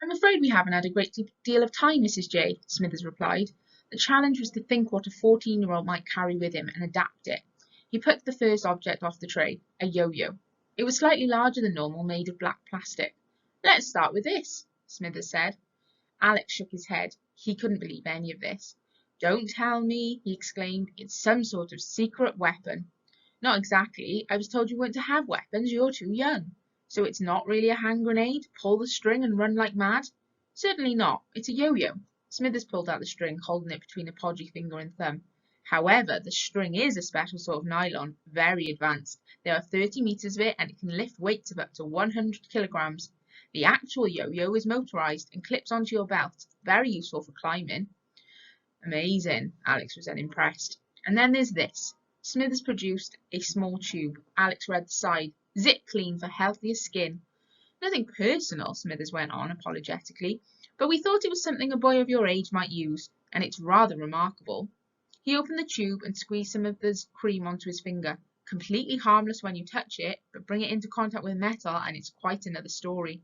I'm afraid we haven't had a great deal of time, Mrs. J, Smithers replied. The challenge was to think what a 14-year-old might carry with him and adapt it. He picked the first object off the tray, a yo-yo. It was slightly larger than normal, made of black plastic. Let's start with this, Smithers said. Alex shook his head. He couldn't believe any of this. Don't tell me, he exclaimed. It's some sort of secret weapon. Not exactly. I was told you weren't to have weapons. You're too young. So it's not really a hand grenade? Pull the string and run like mad? Certainly not. It's a yo-yo. Smithers pulled out the string, holding it between a podgy finger and thumb. However, the string is a special sort of nylon, very advanced. There are 30 meters of it, and it can lift weights of up to 100 kilograms. The actual yo-yo is motorized and clips onto your belt. Very useful for climbing. Amazing. Alex was unimpressed. And then there's this. Smithers produced a small tube. Alex read the side. Zip clean for healthier skin. Nothing personal, Smithers went on apologetically, but we thought it was something a boy of your age might use, and it's rather remarkable. He opened the tube and squeezed some of the cream onto his finger. Completely harmless when you touch it, but bring it into contact with metal and it's quite another story.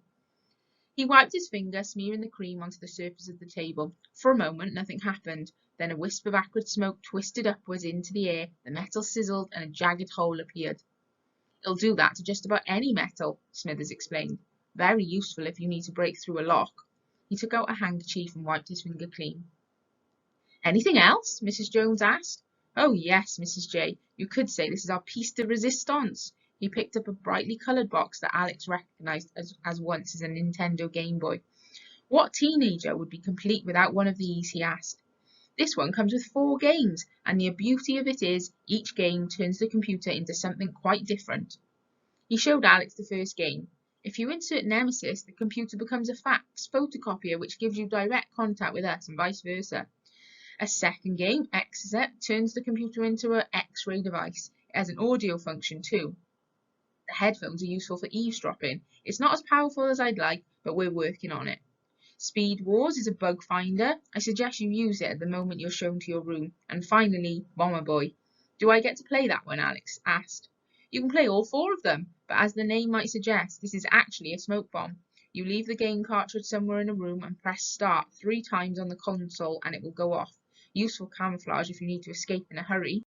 He wiped his finger, smearing the cream onto the surface of the table. For a moment, nothing happened. Then a wisp of acrid smoke twisted upwards into the air, the metal sizzled, and a jagged hole appeared. It'll do that to just about any metal, Smithers explained. Very useful if you need to break through a lock. He took out a handkerchief and wiped his finger clean. Anything else? Mrs. Jones asked. Oh, yes, Mrs. J. You could say this is our piece de resistance. He picked up a brightly coloured box that Alex recognised as once as a Nintendo Game Boy. What teenager would be complete without one of these? He asked. This one comes with 4 games, and the beauty of it is each game turns the computer into something quite different. He showed Alex the first game. If you insert Nemesis, the computer becomes a fax photocopier which gives you direct contact with us and vice versa. A second game, Exit, turns the computer into an X-ray device. It has an audio function too. The headphones are useful for eavesdropping. It's not as powerful as I'd like, but we're working on it. Speed Wars is a bug finder. I suggest you use it at the moment you're shown to your room. And finally, Bomber Boy. Do I get to play that one? Alex asked. You can play all 4 of them, but as the name might suggest, this is actually a smoke bomb. You leave the game cartridge somewhere in a room and press start 3 times on the console and it will go off. Useful camouflage if you need to escape in a hurry.